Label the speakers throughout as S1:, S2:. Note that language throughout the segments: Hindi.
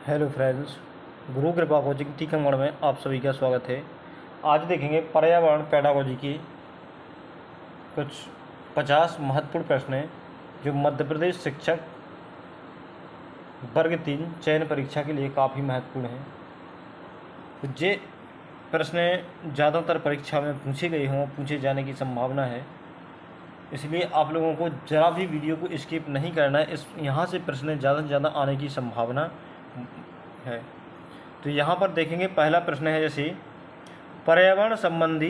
S1: हेलो फ्रेंड्स, गुरु कृपा कोचिंग टीकमगढ़ में आप सभी का स्वागत है। आज देखेंगे पर्यावरण पेडागोजी की कुछ 50 महत्वपूर्ण प्रश्न हैं जो मध्य प्रदेश शिक्षक वर्ग 3 चयन परीक्षा के लिए काफ़ी महत्वपूर्ण हैं। तो ये प्रश्न ज़्यादातर परीक्षा में पूछे गए हों, पूछे जाने की संभावना है, इसलिए आप लोगों को ज़रा भी वीडियो को स्किप नहीं करना है। यहाँ से प्रश्न ज़्यादा से ज़्यादा आने की संभावना है। तो यहाँ पर देखेंगे, पहला प्रश्न है जैसे पर्यावरण संबंधी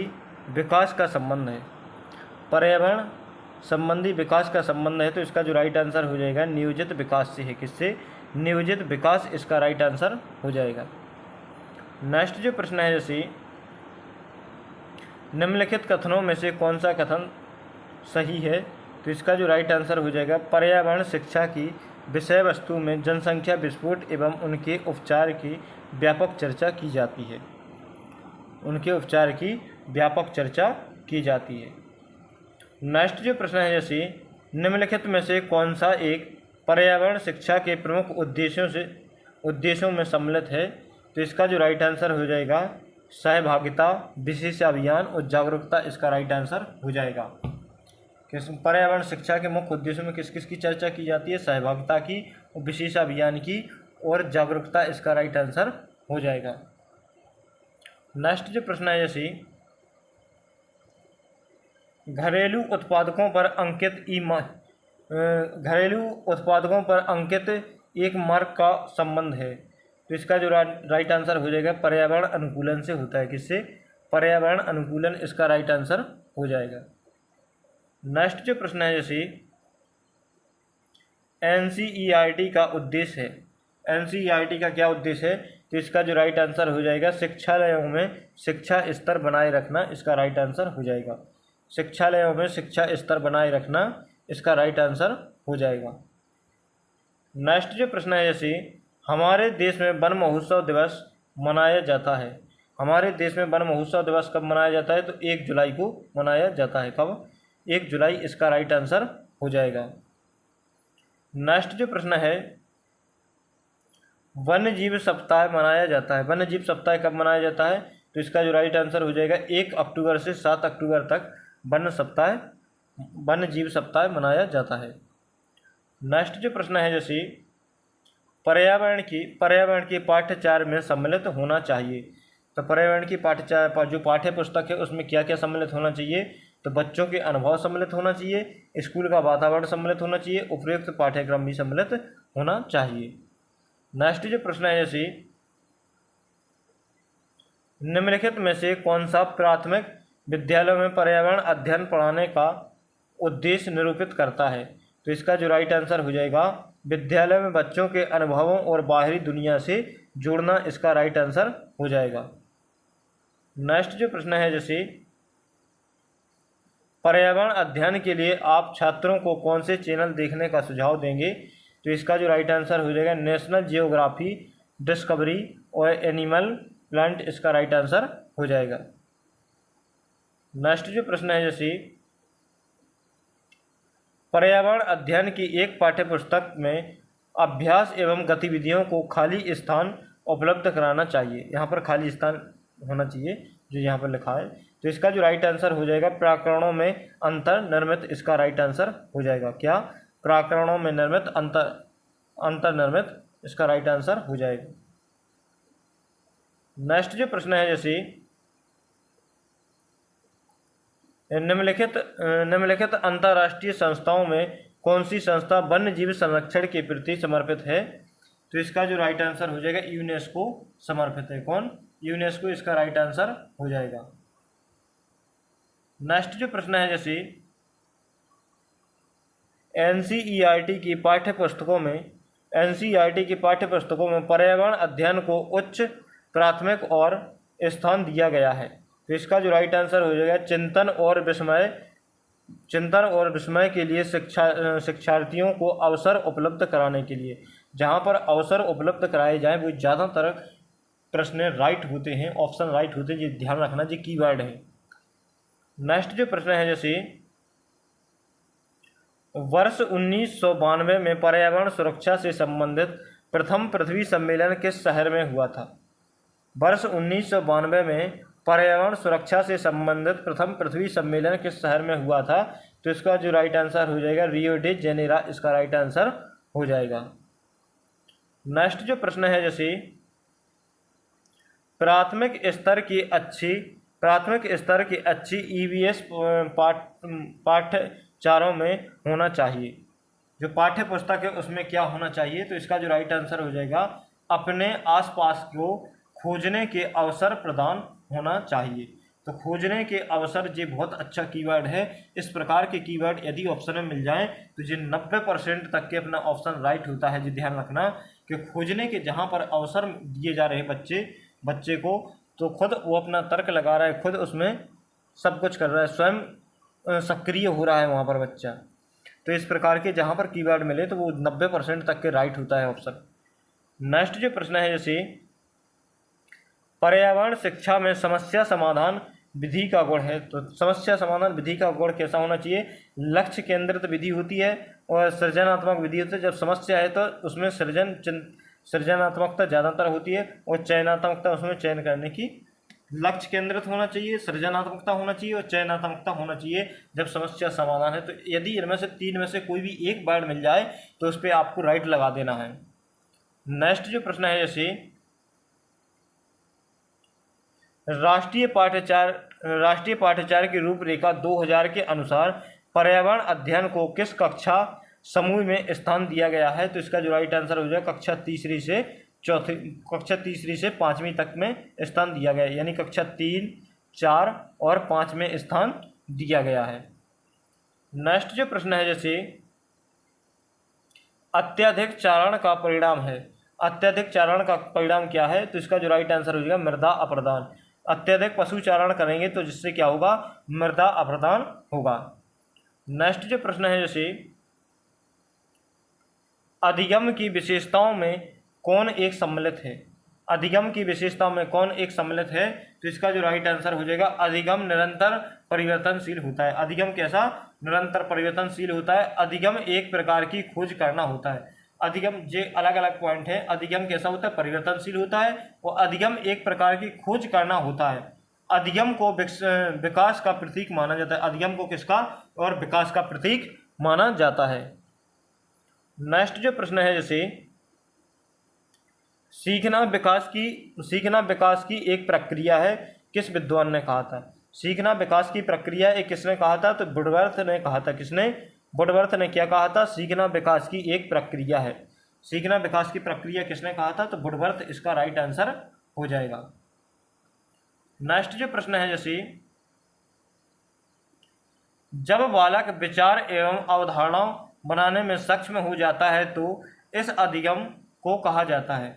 S1: विकास का संबंध है। पर्यावरण संबंधी विकास का संबंध है तो इसका जो राइट आंसर हो जाएगा नियोजित विकास से है। किससे? नियोजित विकास इसका राइट आंसर हो जाएगा। नेक्स्ट जो प्रश्न है जैसे निम्नलिखित कथनों में से कौन सा कथन सही है, तो इसका जो राइट आंसर हो जाएगा पर्यावरण शिक्षा की विषय वस्तु में जनसंख्या विस्फोट एवं उनके उपचार की व्यापक चर्चा की जाती है। उनके उपचार की व्यापक चर्चा की जाती है। नेक्स्ट जो प्रश्न है जैसे निम्नलिखित में से कौन सा एक पर्यावरण शिक्षा के प्रमुख उद्देश्यों में सम्मिलित है, तो इसका जो राइट आंसर हो जाएगा सहभागिता, विशेष अभियान और जागरूकता इसका राइट आंसर हो जाएगा। किस पर्यावरण शिक्षा के मुख्य उद्देश्यों में किस किस की चर्चा की जाती है? सहभागिता की, विशेष अभियान की और जागरूकता इसका राइट आंसर हो जाएगा। नेक्स्ट जो प्रश्न है जैसे घरेलू उत्पादकों पर अंकित एक मार्क का संबंध है, तो इसका जो राइट आंसर हो जाएगा पर्यावरण अनुकूलन से होता है। किससे? पर्यावरण अनुकूलन इसका राइट आंसर हो जाएगा। नेक्स्ट जो प्रश्न है जैसे एनसीईआरटी का उद्देश्य है। एनसीईआरटी का क्या उद्देश्य है, तो इसका जो राइट आंसर हो जाएगा शिक्षालयों में शिक्षा स्तर बनाए रखना इसका राइट आंसर हो जाएगा। शिक्षालयों में शिक्षा स्तर बनाए रखना इसका राइट आंसर हो जाएगा। नेक्स्ट जो प्रश्न है जैसे हमारे देश में वन महोत्सव दिवस मनाया जाता है। हमारे देश में वन महोत्सव दिवस कब मनाया जाता है, तो 1 जुलाई को मनाया जाता है। कब? 1 जुलाई इसका राइट आंसर हो जाएगा। नेक्स्ट जो प्रश्न है वन्य जीव सप्ताह मनाया जाता है। वन्य जीव सप्ताह कब मनाया जाता है, तो इसका जो राइट आंसर हो जाएगा 1 अक्टूबर से 7 अक्टूबर तक वन्य जीव सप्ताह मनाया जाता है। नेक्स्ट जो प्रश्न है जैसे पर्यावरण की पाठ्यचर्या में सम्मिलित होना चाहिए। तो पर्यावरण की पाठ्यचर्या जो पाठ्य पुस्तक है उसमें क्या क्या सम्मिलित होना चाहिए, तो बच्चों के अनुभव सम्मिलित होना चाहिए, स्कूल का वातावरण सम्मिलित होना चाहिए, उपयुक्त पाठ्यक्रम भी सम्मिलित होना चाहिए। नेक्स्ट जो प्रश्न है जैसे निम्नलिखित में से कौन सा प्राथमिक विद्यालयों में पर्यावरण अध्ययन पढ़ाने का उद्देश्य निरूपित करता है, तो इसका जो राइट आंसर हो जाएगा विद्यालय में बच्चों के अनुभवों और बाहरी दुनिया से जोड़ना इसका राइट आंसर हो जाएगा। नेक्स्ट जो प्रश्न है जैसे पर्यावरण अध्ययन के लिए आप छात्रों को कौन से चैनल देखने का सुझाव देंगे, तो इसका जो राइट आंसर हो जाएगा नेशनल जियोग्राफी, डिस्कवरी और एनिमल प्लांट इसका राइट आंसर हो जाएगा। नेक्स्ट जो प्रश्न है जैसे पर्यावरण अध्ययन की एक पाठ्यपुस्तक में अभ्यास एवं गतिविधियों को खाली स्थान उपलब्ध कराना चाहिए। यहाँ पर खाली स्थान होना चाहिए जो यहाँ पर लिखा है, तो इसका जो राइट आंसर हो जाएगा प्रकरणों में अंतर्निर्मित इसका राइट आंसर हो जाएगा। क्या? प्रकरणों में निर्मित अंतर्निर्मित इसका राइट आंसर हो जाएगा। नेक्स्ट जो प्रश्न है जैसे निम्नलिखित अंतर्राष्ट्रीय संस्थाओं में कौन सी संस्था वन्य जीव संरक्षण के प्रति समर्पित है, तो इसका जो राइट आंसर हो जाएगा यूनेस्को समर्पित है। कौन? यूनेस्को इसका राइट आंसर हो जाएगा। नेक्स्ट जो प्रश्न है जैसे एनसीईआरटी की पाठ्यपुस्तकों में पर्यावरण अध्ययन को उच्च प्राथमिक और स्थान दिया गया है, तो इसका जो राइट आंसर हो जाएगा चिंतन और विस्मय के लिए शिक्षार्थियों को अवसर उपलब्ध कराने के लिए। जहाँ पर अवसर उपलब्ध कराए जाए वो ज़्यादातर प्रश्न राइट होते हैं, ऑप्शन राइट होते हैं, ये ध्यान रखना, ये कीवर्ड है। नेक्स्ट जो प्रश्न है जैसे वर्ष 1992 में पर्यावरण सुरक्षा से संबंधित प्रथम पृथ्वी सम्मेलन किस शहर में हुआ था? वर्ष 1992 में पर्यावरण सुरक्षा से संबंधित प्रथम पृथ्वी सम्मेलन किस शहर में हुआ था? तो इसका जो राइट आंसर हो जाएगा रियो डी जेनेरो, इसका राइट आंसर हो जाएगा। नेक्स्ट जो प्रश्न है, जैसे प्राथमिक स्तर की अच्छी ईवीएस पाठ्यचारों में होना चाहिए। जो पाठ्य पुस्तक है उसमें क्या होना चाहिए? तो इसका जो राइट आंसर हो जाएगा अपने आसपास को खोजने के अवसर प्रदान होना चाहिए। तो खोजने के अवसर ये बहुत अच्छा कीवर्ड है। इस प्रकार के कीवर्ड यदि ऑप्शन में मिल जाए तो ये 90% तक के अपना ऑप्शन राइट होता है। जी ध्यान रखना कि खोजने के जहाँ पर अवसर दिए जा रहे हैं बच्चे को, तो खुद वो अपना तर्क लगा रहा है, खुद उसमें सब कुछ कर रहा है, स्वयं सक्रिय हो रहा है वहाँ पर बच्चा। तो इस प्रकार के जहाँ पर कीवर्ड मिले तो वो 90% तक के राइट होता है ऑप्शन। नेक्स्ट जो प्रश्न है, जैसे पर्यावरण शिक्षा में समस्या समाधान विधि का गुण है। तो समस्या समाधान विधि का गुण कैसा होना चाहिए? लक्ष्य केंद्रित विधि होती है और सृजनात्मक विधि होती है। जब समस्या है तो उसमें सृजनात्मकता ज़्यादातर होती है और चयनात्मकता, उसमें चयन करने की। लक्ष्य केंद्रित होना चाहिए, सृजनात्मकता होना चाहिए और चयनात्मकता होना चाहिए जब समस्या समाधान है। तो यदि इनमें से तीन में से कोई भी एक वर्ड मिल जाए तो उस पर आपको राइट लगा देना है। नेक्स्ट जो प्रश्न है, जैसे राष्ट्रीय पाठ्यचार की रूपरेखा 2000 के अनुसार पर्यावरण अध्ययन को किस कक्षा समूह में स्थान दिया गया है? तो इसका जो राइट आंसर हो जाएगा कक्षा तीसरी से 5वीं तक में स्थान दिया गया है, यानी कक्षा 3, 4 और 5 में स्थान दिया गया है। नेक्स्ट जो प्रश्न है, जैसे अत्यधिक चारण का परिणाम है। अत्यधिक चारण का परिणाम क्या है? तो इसका जो राइट आंसर हो जाएगा मृदा अप्रदान। अत्यधिक पशुचारण करेंगे तो जिससे क्या होगा? मृदा अप्रदान होगा। नेक्स्ट जो प्रश्न है, जैसे अधिगम की विशेषताओं में कौन एक सम्मिलित है? अधिगम की विशेषताओं में कौन एक सम्मिलित है? तो इसका जो राइट आंसर हो जाएगा अधिगम निरंतर परिवर्तनशील होता है। अधिगम कैसा? निरंतर परिवर्तनशील होता है। अधिगम एक प्रकार की खोज करना होता है। अधिगम जे अलग अलग पॉइंट है। अधिगम कैसा होता है? परिवर्तनशील होता है और अधिगम एक प्रकार की खोज करना होता है। अधिगम को विकास का प्रतीक माना जाता है। अधिगम को किसका? और विकास का प्रतीक माना जाता है। नेक्स्ट जो प्रश्न है, जैसे सीखना विकास की एक प्रक्रिया है, किस विद्वान ने कहा था? सीखना विकास की प्रक्रिया एक किसने कहा था? तो वुडवर्थ ने कहा था। किसने? वुडवर्थ ने क्या कहा था? सीखना विकास की एक प्रक्रिया है। सीखना विकास की प्रक्रिया किसने कहा था? तो वुडवर्थ, इसका राइट आंसर हो जाएगा। नेक्स्ट जो प्रश्न है, जैसे जब बालक विचार एवं अवधारणा बनाने में सक्षम हो जाता है तो इस अधिगम को कहा जाता है।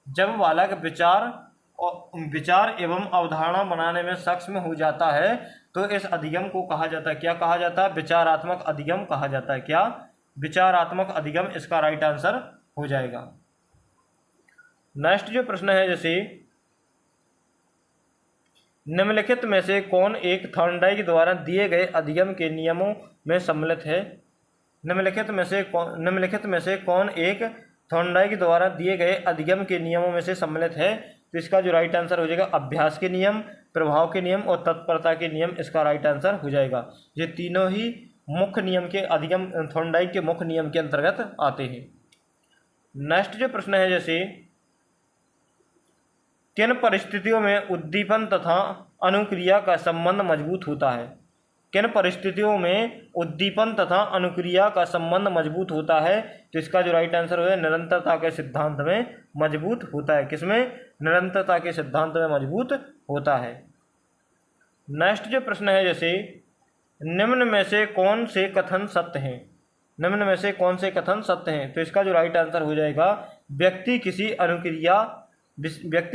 S1: जब बालक विचार एवं अवधारणा बनाने में सक्षम हो जाता है तो इस अधिगम को कहा जाता है। क्या कहा जाता है? विचारात्मक अधिगम कहा जाता है। क्या? विचारात्मक अधिगम, इसका राइट आंसर हो जाएगा। नेक्स्ट जो प्रश्न है, जैसे निम्नलिखित में से कौन एक थॉर्नडाइक द्वारा दिए गए अधिगम के नियमों में सम्मिलित है? निम्नलिखित में से कौन एक थॉर्नडाइक द्वारा दिए गए अधिगम के नियमों में से सम्मिलित है? तो इसका जो राइट आंसर हो जाएगा अभ्यास के नियम, प्रभाव के नियम और तत्परता के नियम, इसका राइट आंसर हो जाएगा। ये तीनों ही मुख्य नियम के अधिगम थॉर्नडाइक के मुख्य नियम के अंतर्गत आते हैं। नेक्स्ट जो प्रश्न है, जैसे किन परिस्थितियों में उद्दीपन तथा अनुक्रिया का संबंध मजबूत होता है? किन परिस्थितियों में उद्दीपन तथा अनुक्रिया का संबंध मजबूत होता है? तो इसका जो राइट आंसर है निरंतरता के सिद्धांत में मजबूत होता है। किसमें? निरंतरता के सिद्धांत में मजबूत होता है। नेक्स्ट जो प्रश्न है, जैसे निम्न में से कौन से कथन सत्य हैं? निम्न में से कौन से कथन सत्य हैं? तो इसका जो राइट आंसर हो जाएगा व्यक्ति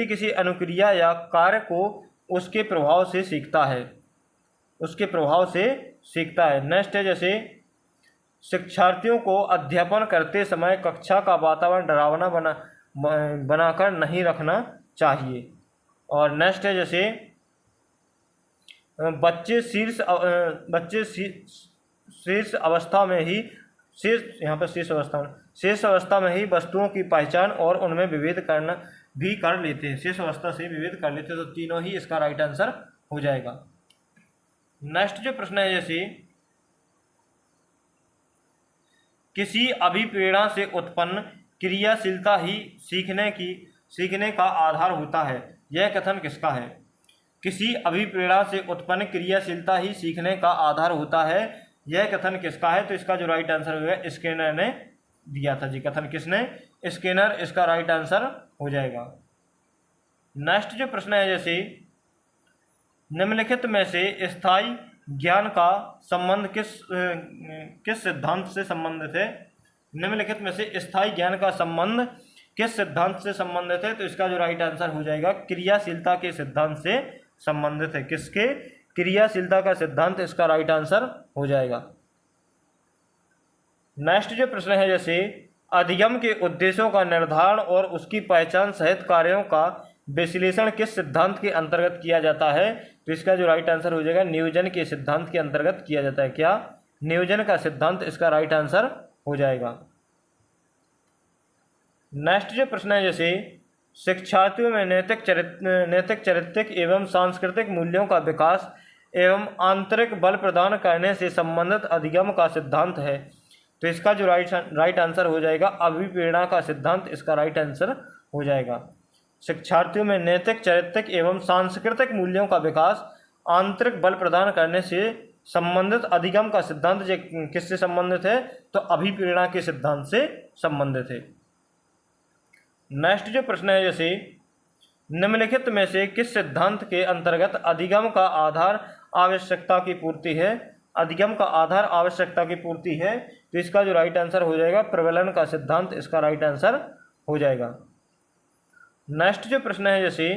S1: किसी अनुक्रिया या कार्य को उसके प्रभाव से सीखता है। नेक्स्ट है, जैसे शिक्षार्थियों को अध्यापन करते समय कक्षा का वातावरण डरावना बनाकर नहीं रखना चाहिए। और नेक्स्ट है, जैसे बच्चे शीर्ष अवस्था में ही शेष, यहाँ पर शेष अवस्था में ही वस्तुओं की पहचान और उनमें विभेद करना भी कर लेते हैं, शेष अवस्था से विभेद कर लेते हैं। तो तीनों ही इसका राइट आंसर हो जाएगा। नेक्स्ट जो प्रश्न है, जैसे किसी अभिप्रेरणा से उत्पन्न क्रियाशीलता ही सीखने का आधार होता है, यह कथन किसका है? किसी अभिप्रेरणा से उत्पन्न क्रियाशीलता ही सीखने का आधार होता है, यह कथन किसका है? तो इसका जो राइट आंसर होगा स्किनर ने दिया था जी। कथन किसने? स्किनर इसका राइट आंसर हो जाएगा। नेक्स्ट जो प्रश्न है, जैसे निम्नलिखित में से स्थायी ज्ञान का संबंध किस सिद्धांत से संबंधित है? निम्नलिखित में से स्थायी ज्ञान का संबंध किस सिद्धांत से संबंधित है? तो इसका जो राइट आंसर हो जाएगा क्रियाशीलता के सिद्धांत से संबंधित है। किसके? क्रियाशीलता का सिद्धांत इसका राइट आंसर हो जाएगा। नेक्स्ट जो प्रश्न है, जैसे अधिगम के उद्देश्यों का निर्धारण और उसकी पहचान सहित कार्यों का विश्लेषण किस सिद्धांत के अंतर्गत किया जाता है? तो इसका जो राइट आंसर हो जाएगा नियोजन के सिद्धांत के अंतर्गत किया जाता है। क्या? नियोजन का सिद्धांत इसका राइट आंसर हो जाएगा। नेक्स्ट जो प्रश्न है, जैसे शिक्षार्थियों में नैतिक चारित्रिक एवं सांस्कृतिक मूल्यों का विकास एवं आंतरिक बल प्रदान करने से संबंधित अधिगम का सिद्धांत है। तो इसका जो राइट आंसर हो जाएगा अभिप्रेरणा का सिद्धांत इसका राइट आंसर हो जाएगा। शिक्षार्थियों में नैतिक चारित्रिक एवं सांस्कृतिक मूल्यों का विकास आंतरिक बल प्रदान करने से संबंधित अधिगम का सिद्धांत किससे संबंधित है? तो अभिप्रेरणा के सिद्धांत से संबंधित है। नेक्स्ट जो प्रश्न है, जैसे निम्नलिखित में से किस सिद्धांत के अंतर्गत अधिगम का आधार आवश्यकता की पूर्ति है? अधिगम का आधार आवश्यकता की पूर्ति है। तो इसका जो राइट आंसर हो जाएगा प्रबलन का सिद्धांत इसका राइट आंसर हो जाएगा। नेक्स्ट जो प्रश्न है, जैसे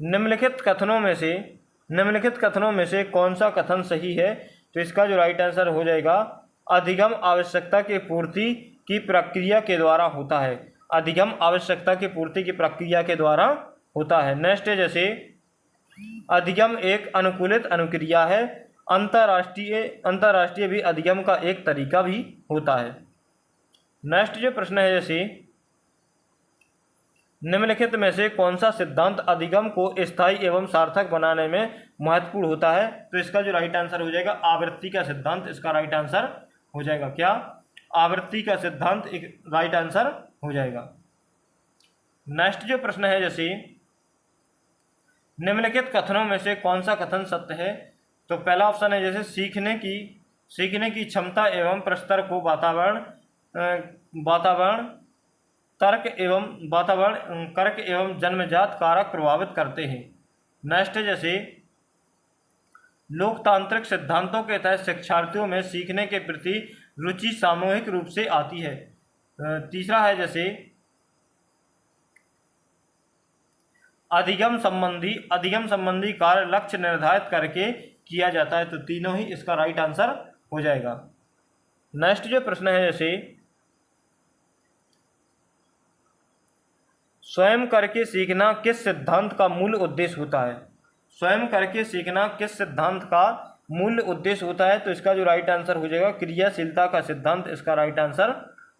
S1: निम्नलिखित कथनों में से कौन सा कथन सही है? तो इसका जो राइट आंसर हो जाएगा अधिगम आवश्यकता की पूर्ति की प्रक्रिया के द्वारा होता है। अधिगम आवश्यकता की पूर्ति की प्रक्रिया के द्वारा होता है। नेक्स्ट है, जैसे अधिगम एक अनुकूलित अनुक्रिया है। अंतरराष्ट्रीय भी अधिगम का एक तरीका भी होता है। नेक्स्ट जो प्रश्न है, जैसे निम्नलिखित में से कौन सा सिद्धांत अधिगम को स्थायी एवं सार्थक बनाने में महत्वपूर्ण होता है? तो इसका जो राइट आंसर हो जाएगा आवृत्ति का सिद्धांत इसका राइट आंसर हो जाएगा। क्या? आवृत्ति का सिद्धांत एक राइट आंसर हो जाएगा। नेक्स्ट जो प्रश्न है, जैसे निम्नलिखित कथनों में से कौन सा कथन सत्य है? तो पहला ऑप्शन है, जैसे सीखने की क्षमता एवं प्रस्तर को कर्क एवं जन्मजात कारक प्रभावित करते हैं। नेक्स्ट है, जैसे लोकतांत्रिक सिद्धांतों के तहत शिक्षार्थियों में सीखने के प्रति रुचि सामूहिक रूप से आती है। तीसरा है, जैसे अधिगम संबंधी कार्य लक्ष्य निर्धारित करके किया जाता है। तो तीनों ही इसका राइट आंसर हो जाएगा। नेक्स्ट जो प्रश्न है, जैसे स्वयं करके सीखना किस सिद्धांत का मूल उद्देश्य होता है? स्वयं करके सीखना किस सिद्धांत का मूल उद्देश्य होता है? तो इसका जो राइट आंसर हो जाएगा क्रियाशीलता का सिद्धांत इसका राइट आंसर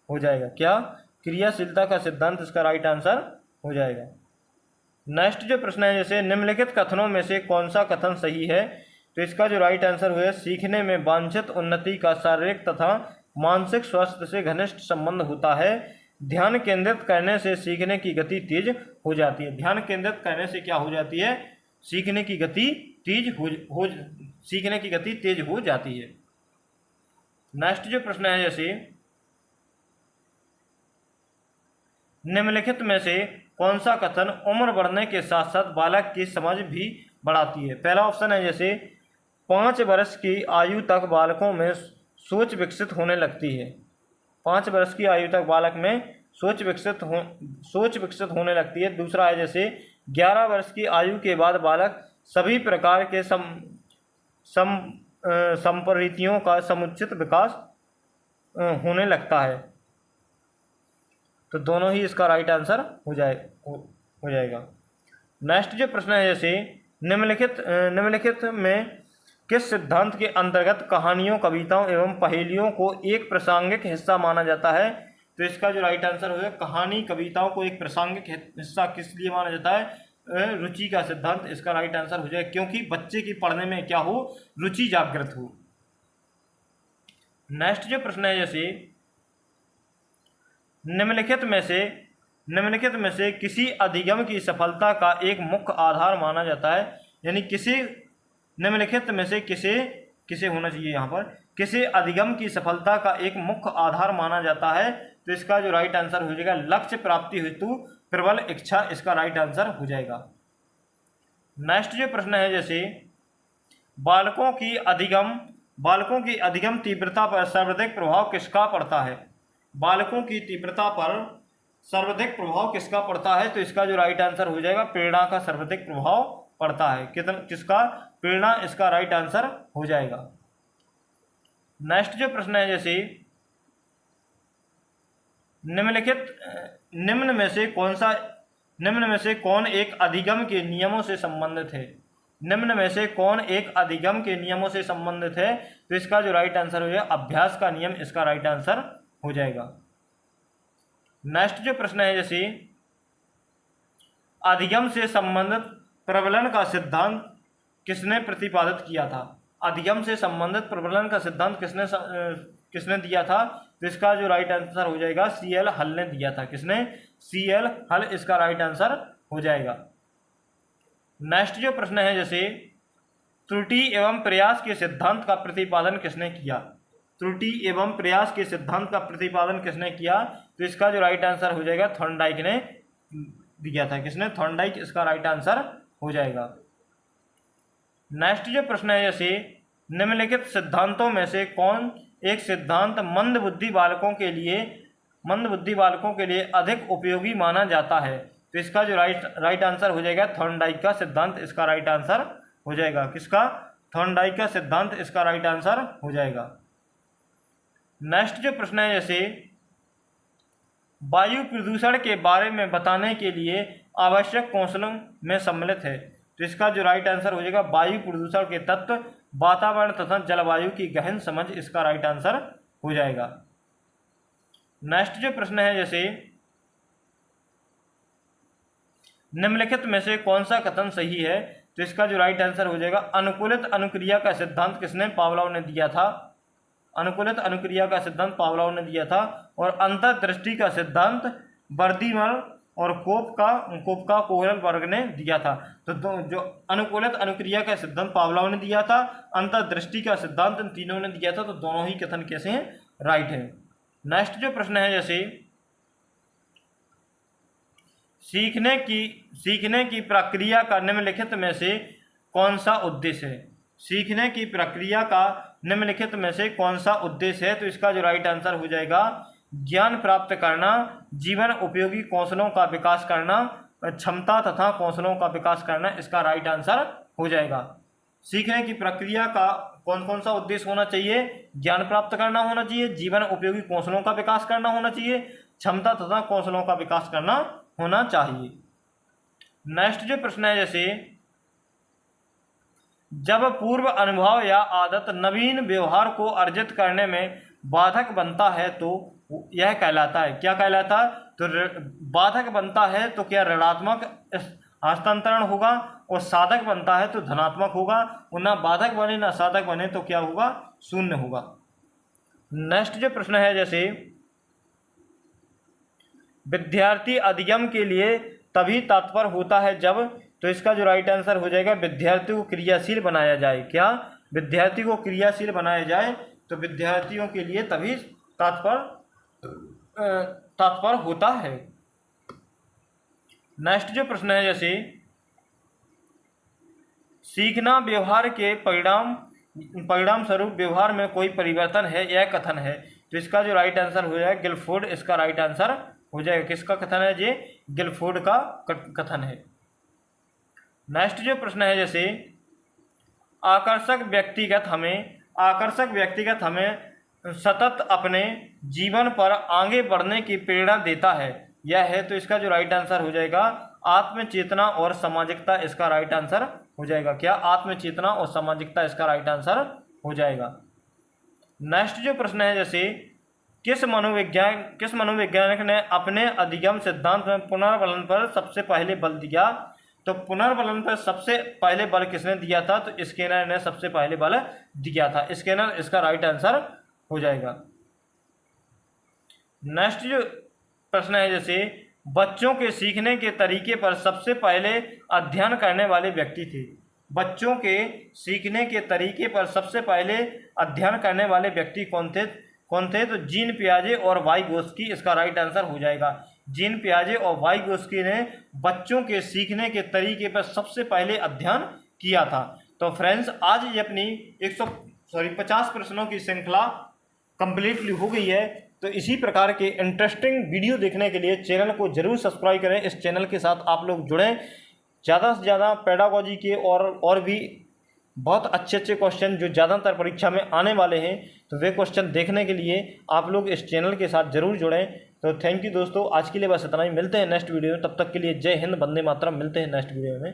S1: हो जाएगा। क्या? क्रियाशीलता का सिद्धांत इसका राइट आंसर हो जाएगा। नेक्स्ट जो प्रश्न है, जैसे निम्नलिखित कथनों में से कौन सा कथन सही है? तो इसका जो राइट आंसर हुआ सीखने में वांछित उन्नति का शारीरिक तथा मानसिक स्वास्थ्य से घनिष्ठ संबंध होता है। ध्यान केंद्रित करने से सीखने की गति तेज हो जाती है। ध्यान केंद्रित करने से क्या हो जाती है? सीखने की गति तेज हो जाती है। नेक्स्ट जो प्रश्न है, जैसे निम्नलिखित में से कौन सा कथन उम्र बढ़ने के साथ साथ बालक की समझ भी बढ़ाती है? पहला ऑप्शन है, जैसे 5 वर्ष की आयु तक बालकों में सोच विकसित होने लगती है। 5 वर्ष की आयु तक बालक में सोच विकसित होने लगती है। दूसरा है, जैसे 11 वर्ष की आयु के बाद बालक सभी प्रकार के संप्रवृत्तियों का समुचित विकास होने लगता है। तो दोनों ही इसका राइट आंसर हो जाएगा। नेक्स्ट जो प्रश्न है, जैसे निम्नलिखित में किस सिद्धांत के अंतर्गत कहानियों, कविताओं एवं पहेलियों को एक प्रासंगिक हिस्सा माना जाता है? तो इसका जो राइट आंसर होगा, कहानी, कविताओं को एक प्रासंगिक हिस्सा किस लिए माना जाता है? रुचि का सिद्धांत इसका राइट आंसर हो जाएगा, क्योंकि बच्चे की पढ़ने में क्या हो, रुचि जागृत हो। नेक्स्ट जो प्रश्न है, जैसे निम्नलिखित में से किसी अधिगम की सफलता का एक मुख्य आधार माना जाता है? यानी निम्नलिखित में से किसे होना चाहिए यहाँ पर, किसी अधिगम की सफलता का एक मुख्य आधार माना जाता है? तो इसका जो राइट आंसर हो जाएगा, लक्ष्य प्राप्ति हेतु प्रबल इच्छा, इसका राइट आंसर हो जाएगा। नेक्स्ट जो प्रश्न है, जैसे बालकों की अधिगम तीव्रता पर सर्वाधिक प्रभाव किसका पड़ता है? बालकों की तीव्रता पर सर्वाधिक प्रभाव किसका पड़ता है? तो इसका जो राइट आंसर हो जाएगा, प्रेरणा का सर्वाधिक प्रभाव पड़ता है। किसका? प्रेरणा, इसका राइट आंसर हो जाएगा। नेक्स्ट जो प्रश्न है, जैसे निम्न में से कौन एक अधिगम के नियमों से संबंधित है? निम्न में से कौन एक अधिगम के नियमों से संबंधित है? तो इसका जो राइट आंसर हो जाएगा, अभ्यास का नियम, इसका राइट आंसर हो जाएगा। नेक्स्ट जो प्रश्न है, जैसे अधिगम से संबंधित प्रबलन का सिद्धांत किसने प्रतिपादित किया था? अधिगम से संबंधित प्रबलन का सिद्धांत किसने दिया था? तो इसका जो राइट आंसर हो जाएगा, CL हल ने दिया था। किसने? CL हल, इसका राइट आंसर हो जाएगा। नेक्स्ट जो प्रश्न है, जैसे त्रुटि एवं प्रयास के सिद्धांत का प्रतिपादन किसने किया? त्रुटि एवं प्रयास के सिद्धांत का प्रतिपादन किसने किया? तो इसका जो राइट आंसर हो जाएगा, थॉर्नडाइक ने दिया था। किसने? थॉर्नडाइक, इसका राइट आंसर हो जाएगा। नेक्स्ट जो प्रश्न है, जैसे निम्नलिखित सिद्धांतों में से कौन एक सिद्धांत मंद बुद्धि बालकों के लिए अधिक उपयोगी माना जाता है? तो इसका जो राइट आंसर हो जाएगा, थॉर्नडाइक का सिद्धांत, इसका राइट आंसर हो जाएगा। किसका? थॉर्नडाइक का सिद्धांत, इसका राइट आंसर हो जाएगा। नेक्स्ट जो प्रश्न है, जैसे वायु प्रदूषण के बारे में बताने के लिए आवश्यक कौशलों में सम्मिलित है? तो इसका जो राइट आंसर हो जाएगा, वायु प्रदूषण के तत्व, वातावरण तथा जलवायु की गहन समझ, इसका राइट आंसर हो जाएगा। नेक्स्ट जो प्रश्न है, जैसे निम्नलिखित में से कौन सा कथन सही है? तो इसका जो राइट आंसर हो जाएगा, अनुकूलित अनुक्रिया का सिद्धांत किसने? पावलोव ने दिया था। अनुकूलित अनुक्रिया का सिद्धांत पावलोव ने दिया था। और अंतर्दृष्टि का सिद्धांत बर्दीमल और कोपका कोहलबर्ग ने दिया था। तो जो अनुकूलित अनुक्रिया का सिद्धांत पावलोव ने दिया था, अंतर्दृष्टि का सिद्धांत इन तीनों ने दिया था। तो दोनों ही कथन कैसे हैं? राइट है। नेक्स्ट जो प्रश्न है, जैसे सीखने की प्रक्रिया का निम्नलिखित में से कौन सा उद्देश्य है? सीखने की प्रक्रिया का निम्नलिखित में से कौन सा उद्देश्य है? तो इसका जो राइट आंसर हो जाएगा, ज्ञान प्राप्त करना, जीवन उपयोगी कौशलों का विकास करना, क्षमता तथा कौशलों का विकास करना, इसका राइट आंसर हो जाएगा। सीखने की प्रक्रिया का कौन कौन सा उद्देश्य होना चाहिए? ज्ञान प्राप्त करना होना चाहिए, जीवन उपयोगी कौशलों का विकास करना होना चाहिए, क्षमता तथा कौशलों का विकास करना होना चाहिए। नेक्स्ट जो प्रश्न है, जैसे जब पूर्व अनुभव या आदत नवीन व्यवहार को अर्जित करने में बाधक बनता है तो यह कहलाता है, क्या कहलाता है? तो बाधक बनता है तो क्या ऋणात्मक हस्तांतरण होगा, और साधक बनता है तो धनात्मक होगा, और ना बाधक बने ना साधक बने तो क्या होगा? शून्य होगा। नेक्स्ट जो प्रश्न है, जैसे विद्यार्थी अधिगम के लिए तभी तत्पर होता है जब, तो इसका जो राइट आंसर हो जाएगा, विद्यार्थी को क्रियाशील बनाया जाए। क्या? विद्यार्थी को क्रियाशील बनाया जाए तो विद्यार्थियों के लिए तभी तत्पर होता है। नेक्स्ट जो प्रश्न है, जैसे सीखना व्यवहार के परिणाम स्वरूप व्यवहार में कोई परिवर्तन है, यह कथन है। तो इसका जो राइट आंसर हो जाएगा, गिलफोर्ड, इसका राइट आंसर हो जाएगा। किसका कथन है? ये गिलफोर्ड का कथन है। नेक्स्ट जो प्रश्न है, जैसे आकर्षक व्यक्तिगत हमें सतत अपने जीवन पर आगे बढ़ने की प्रेरणा देता है, यह है। तो इसका जो राइट आंसर हो जाएगा, आत्मचेतना और सामाजिकता, इसका राइट आंसर हो जाएगा। क्या? आत्मचेतना और सामाजिकता इसका राइट आंसर हो जाएगा। नेक्स्ट जो प्रश्न है, जैसे किस मनोवैज्ञानिक ने अपने अधिगम सिद्धांत में पुनर्बलन पर सबसे पहले बल दिया? तो पुनर्बलन पर सबसे पहले बल किसने दिया था? तो स्किनर ने सबसे पहले बल दिया था। स्किनर इसका राइट आंसर हो जाएगा। नेक्स्ट जो प्रश्न है, जैसे बच्चों के सीखने के तरीके पर सबसे पहले अध्ययन करने वाले व्यक्ति थे। बच्चों के सीखने के तरीके पर सबसे पहले अध्ययन करने वाले व्यक्ति कौन थे? तो जीन पियाजे और वाइगोस्की इसका राइट आंसर हो जाएगा। जीन पियाजे और वाइगोस्की ने बच्चों के सीखने के तरीके पर सबसे पहले अध्ययन किया था। तो फ्रेंड्स, आज ये अपनी 50 प्रश्नों की श्रृंखला कंप्लीटली हो गई है। तो इसी प्रकार के इंटरेस्टिंग वीडियो देखने के लिए चैनल को जरूर सब्सक्राइब करें। इस चैनल के साथ आप लोग जुड़ें। ज़्यादा से ज़्यादा पेडागोजी के और भी बहुत अच्छे क्वेश्चन जो ज़्यादातर परीक्षा में आने वाले हैं, तो वे क्वेश्चन देखने के लिए आप लोग इस चैनल के साथ जरूर जुड़ें। तो थैंक यू दोस्तों, आज के लिए बस इतना ही। मिलते हैं नेक्स्ट वीडियो में, तब तक के लिए जय हिंद, वंदे मातरम। मिलते हैं नेक्स्ट वीडियो में।